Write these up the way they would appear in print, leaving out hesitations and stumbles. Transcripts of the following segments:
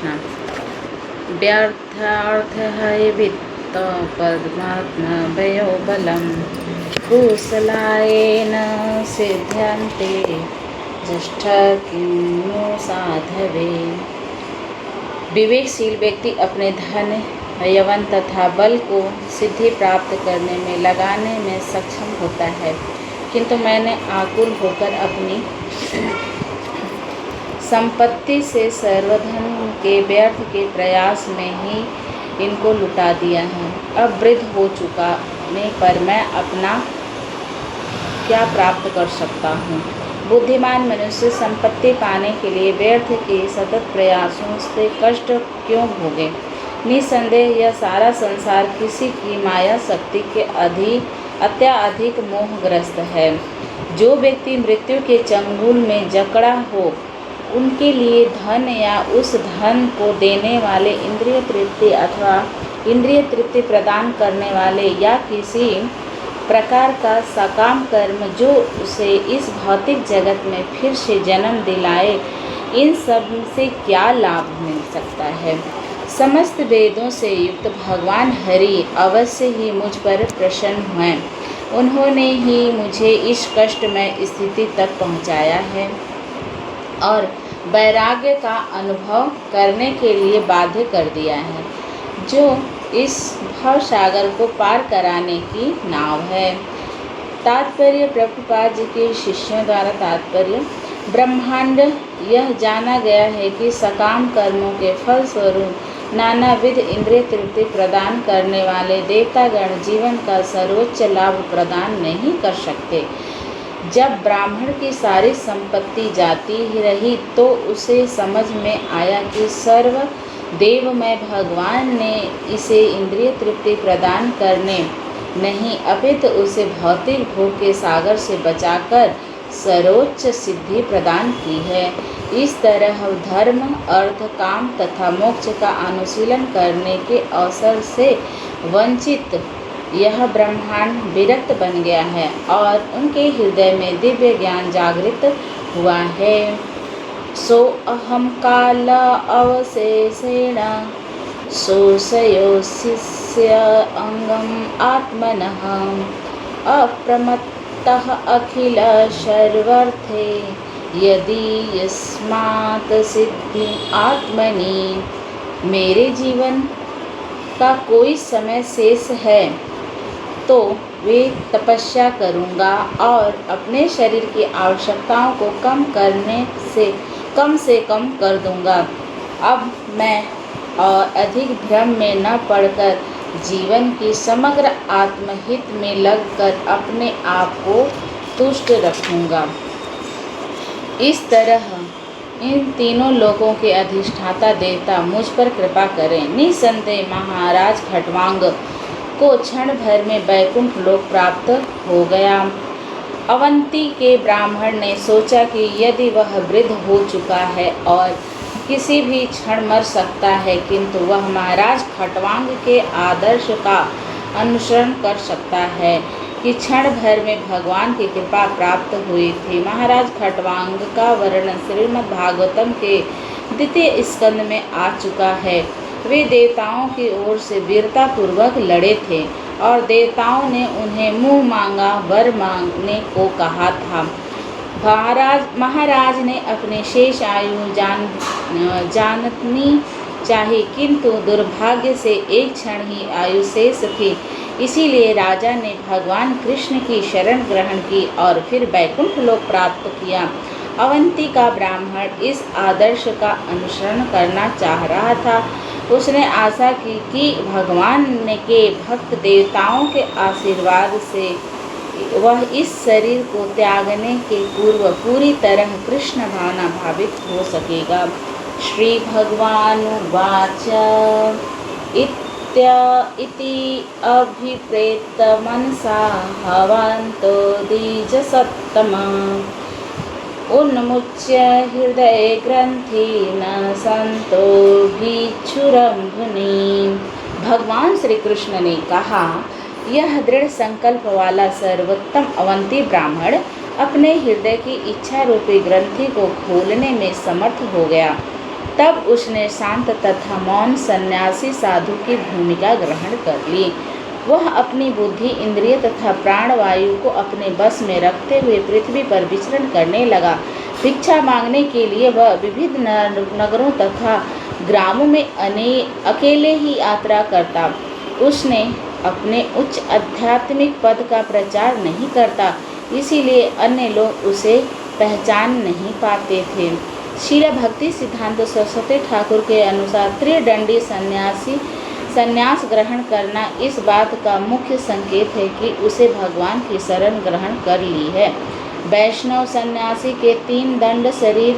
कृष्ण। व्यर्थार्थः वित्त पद्मात्म भयो बलम कुशलायेन सिद्ध्यन्ते ज्येष्ठ किन्नु साधवे। विवेकशील व्यक्ति अपने धन, यौवन तथा बल को सिद्धि प्राप्त करने में लगाने में सक्षम होता है, किंतु मैंने आकुल होकर अपनी संपत्ति से सर्वधन के व्यर्थ के प्रयास में ही इनको लुटा दिया है। अब वृद्ध हो चुका मैं पर मैं अपना क्या प्राप्त कर सकता हूँ। बुद्धिमान मनुष्य संपत्ति पाने के लिए व्यर्थ के सतत प्रयासों से कष्ट क्यों भोगे। निसंदेह यह सारा संसार किसी की माया शक्ति के अत्याधिक मोहग्रस्त है। जो व्यक्ति मृत्यु के चंगुल में जकड़ा हो, उनके लिए धन या उस धन को देने वाले इंद्रिय तृप्ति अथवा इंद्रिय तृप्ति प्रदान करने वाले या किसी प्रकार का सकाम कर्म जो उसे इस भौतिक जगत में फिर से जन्म दिलाए, इन सब से क्या लाभ मिल सकता है। समस्त वेदों से युक्त भगवान हरि अवश्य ही मुझ पर प्रसन्न हैं। उन्होंने ही मुझे इस कष्टमय स्थिति तक पहुंचाया है और वैराग्य का अनुभव करने के लिए बाध्य कर दिया है, जो इस भव सागर को पार कराने की नाव है। तात्पर्य प्रभुपाद जी के शिष्यों द्वारा तात्पर्य ब्रह्मांड यह जाना गया है कि सकाम कर्मों के फल स्वरूप नानाविध इंद्रिय तृप्ति प्रदान करने वाले देवतागण जीवन का सर्वोच्च लाभ प्रदान नहीं कर सकते। जब ब्राह्मण की सारी संपत्ति जाती ही रही तो उसे समझ में आया कि सर्व देवमय भगवान ने इसे इंद्रिय तृप्ति प्रदान करने नहीं अपितु उसे भौतिक भोग के सागर से बचाकर सर्वोच्च सिद्धि प्रदान की है। इस तरह धर्म, अर्थ, काम तथा मोक्ष का अनुशीलन करने के अवसर से वंचित यह ब्रह्मांड विरक्त बन गया है और उनके हृदय में दिव्य ज्ञान जागृत हुआ है। सो अहम काल अवशेषेण शोषयो शिष्य अंगम आत्मनः अप्रमत्तः अखिल सर्वर्थे यदि यस्मात् सिद्धि आत्मनि। मेरे जीवन का कोई समय शेष है तो वे तपस्या करूँगा और अपने शरीर की आवश्यकताओं को कम से कम कर दूँगा। अब मैं और अधिक भ्रम में न पड़कर जीवन की समग्र आत्महित में लगकर अपने आप को तुष्ट रखूँगा। इस तरह इन तीनों लोकों के अधिष्ठाता देवता मुझ पर कृपा करें। निसंदेह महाराज खट्वांग को क्षण भर में वैकुंठ लोक प्राप्त हो गया। अवंती के ब्राह्मण ने सोचा कि यदि वह वृद्ध हो चुका है और किसी भी क्षण मर सकता है, किंतु वह महाराज खट्वांग के आदर्श का अनुसरण कर सकता है कि क्षण भर में भगवान की कृपा प्राप्त हुई थी। महाराज खट्वांग का वर्णन श्रीमद् भागवतम के द्वितीय स्कंद में आ चुका है। वे देवताओं की ओर से वीरता पूर्वक लड़े थे और देवताओं ने उन्हें मुँह मांगा वर मांगने को कहा था। महाराज ने अपने शेष आयु जाननी चाहिए, किंतु दुर्भाग्य से एक क्षण ही आयु शेष थी। इसीलिए राजा ने भगवान कृष्ण की शरण ग्रहण की और फिर वैकुंठ लोक प्राप्त किया। अवंती का ब्राह्मण इस आदर्श का अनुसरण करना चाह रहा था। उसने आशा की कि भगवान के भक्त देवताओं के आशीर्वाद से वह इस शरीर को त्यागने के पूर्व पूरी तरह कृष्ण भावना भावित हो सकेगा। श्री भगवानुवाच इति अभिप्रेत मनसा हवन्तो द्विजसत्तमा उन्मुच्य हृदय ग्रंथि न संतो भिक्षुरंभुनि। भगवान श्री कृष्ण ने कहा, यह दृढ़ संकल्प वाला सर्वोत्तम अवंती ब्राह्मण अपने हृदय की इच्छा रूपी ग्रंथि को खोलने में समर्थ हो गया। तब उसने शांत तथा मौन सन्यासी साधु की भूमिका ग्रहण कर ली। वह अपनी बुद्धि, इंद्रिय तथा प्राणवायु को अपने बस में रखते हुए पृथ्वी पर विचरण करने लगा। भिक्षा मांगने के लिए वह विविध नगरों तथा ग्रामों में अकेले ही यात्रा करता। उसने अपने उच्च आध्यात्मिक पद का प्रचार नहीं करता, इसीलिए अन्य लोग उसे पहचान नहीं पाते थे। श्रील भक्ति सिद्धांत सरस्वती ठाकुर के अनुसार त्रिदंडी संन्यास ग्रहण करना इस बात का मुख्य संकेत है कि उसे भगवान की शरण ग्रहण कर ली है। वैष्णव सन्यासी के 3 दंड शरीर,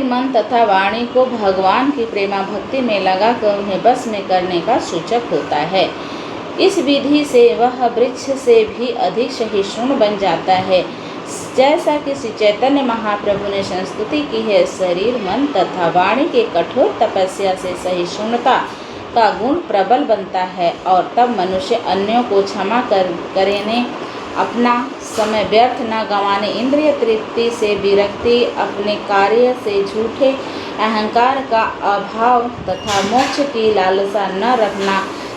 मन तथा वाणी को भगवान की प्रेमा भक्ति में लगाकर उन्हें बस में करने का सूचक होता है। इस विधि से वह वृक्ष से भी अधिक सहिष्णु बन जाता है। जैसा कि श्री चैतन्य महाप्रभु ने संस्तुति की है, शरीर, मन तथा वाणी के कठोर तपस्या से सहिष्णुता का गुण प्रबल बनता है और तब मनुष्य अन्यों को क्षमा करने, अपना समय व्यर्थ न गंवाने, इंद्रिय तृप्ति से विरक्ति, अपने कार्य से झूठे अहंकार का अभाव तथा मोक्ष की लालसा न रखना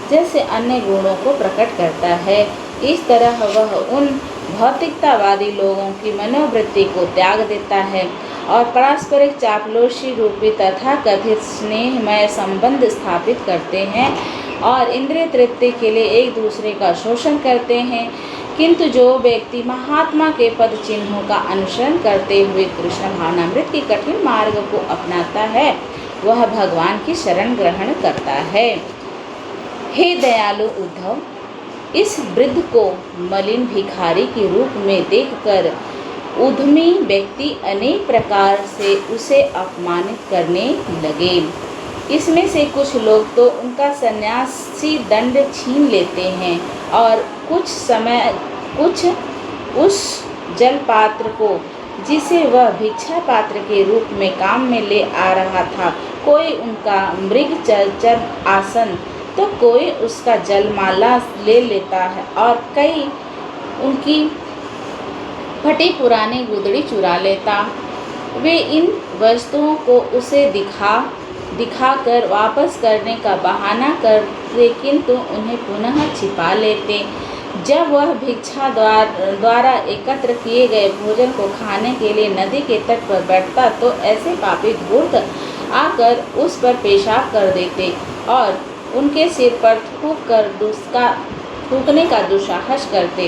जैसे अन्य गुणों को प्रकट करता है। इस तरह वह उन भौतिकतावादी लोगों की मनोवृत्ति को त्याग देता है और पारस्परिक चापलूसी रूपी तथा कथित स्नेहमय संबंध स्थापित करते हैं और इंद्रिय तृप्ति के लिए एक दूसरे का शोषण करते हैं। किंतु जो व्यक्ति महात्मा के पद चिन्हों का अनुसरण करते हुए कृष्ण भावनामृत की कठिन मार्ग को अपनाता है, वह भगवान की शरण ग्रहण करता है। हे दयालु उद्धव, इस वृद्ध को मलिन भिखारी के रूप में देखकर उद्यमी व्यक्ति अनेक प्रकार से उसे अपमानित करने लगे। इसमें से कुछ लोग तो उनका सन्यासी दंड छीन लेते हैं और कुछ उस जल पात्र को जिसे वह भिक्षा पात्र के रूप में काम में ले आ रहा था, कोई उनका मृग चर आसन तो कोई उसका जलमाला ले लेता है और कई उनकी फटी पुरानी गुदड़ी चुरा लेता। वे इन वस्तुओं को उसे दिखाकर वापस करने का बहाना करते, किंतु उन्हें पुनः छिपा लेते। जब वह भिक्षा द्वारा एकत्र किए गए भोजन को खाने के लिए नदी के तट पर बैठता तो ऐसे पापी धूर्त आकर उस पर पेशाब कर देते और उनके सिर पर थूकने का दुस्साहस करते।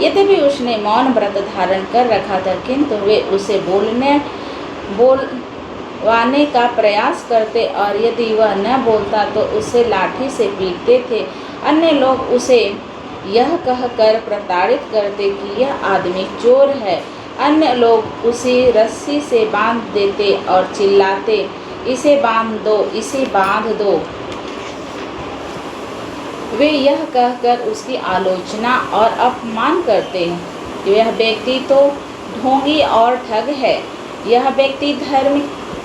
यद्यपि उसने मौन व्रत धारण कर रखा था, किंतु वे उसे बोलवाने का प्रयास करते और यदि वह न बोलता तो उसे लाठी से पीटते थे। अन्य लोग उसे यह कहकर प्रताड़ित करते कि यह आदमी चोर है। अन्य लोग उसे रस्सी से बांध देते और चिल्लाते, इसे बांध दो, इसे बांध दो। वे यह कहकर उसकी आलोचना और अपमान करते हैं। यह व्यक्ति तो ढोंगी और ठग है। यह व्यक्ति धर्म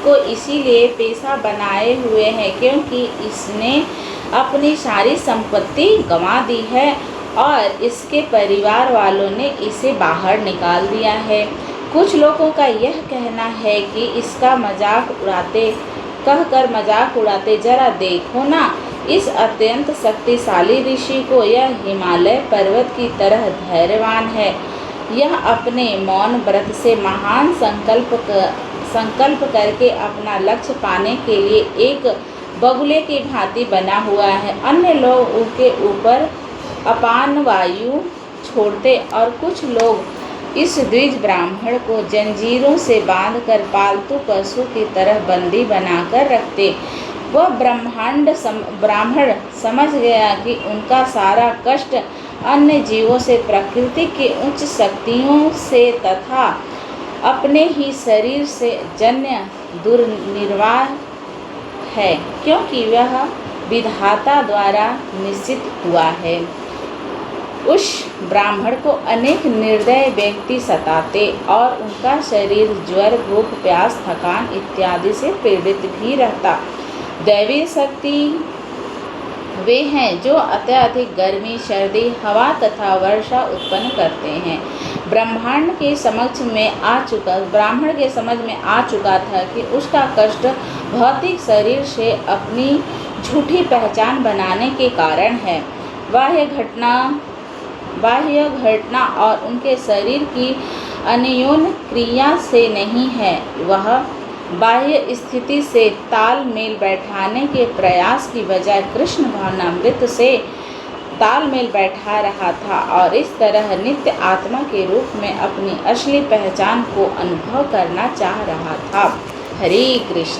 को इसीलिए पेशा बनाए हुए है क्योंकि इसने अपनी सारी संपत्ति गंवा दी है और इसके परिवार वालों ने इसे बाहर निकाल दिया है। कुछ लोगों का यह कहना है कि इसका कहकर मजाक उड़ाते, जरा देखो ना, इस अत्यंत शक्तिशाली ऋषि को, यह हिमालय पर्वत की तरह धैर्यवान है। यह अपने मौन व्रत से महान संकल्प करके अपना लक्ष्य पाने के लिए एक बगुले की भांति बना हुआ है। अन्य लोग उनके ऊपर अपान वायु छोड़ते और कुछ लोग इस द्विज ब्राह्मण को जंजीरों से बांधकर पालतू पशु की तरह बंदी बनाकर रखते। वह ब्राह्मण समझ गया कि उनका सारा कष्ट अन्य जीवों से, प्रकृति की उच्च शक्तियों से तथा अपने ही शरीर से जन्य दुर्निर्वाह है, क्योंकि वह विधाता द्वारा निश्चित हुआ है। उस ब्राह्मण को अनेक निर्दय व्यक्ति सताते और उनका शरीर ज्वर, भूख, प्यास, थकान इत्यादि से पीड़ित भी रहता। दैवीय शक्ति वे हैं जो अत्यधिक गर्मी, सर्दी, हवा तथा वर्षा उत्पन्न करते हैं। ब्राह्मण के समझ में आ चुका था कि उसका कष्ट भौतिक शरीर से अपनी झूठी पहचान बनाने के कारण है। बाह्य घटना और उनके शरीर की अन्योन्य क्रिया से नहीं है। वह बाह्य स्थिति से तालमेल बैठाने के प्रयास की बजाय कृष्ण भावनामृत से तालमेल बैठा रहा था और इस तरह नित्य आत्मा के रूप में अपनी असली पहचान को अनुभव करना चाह रहा था। हरे कृष्ण।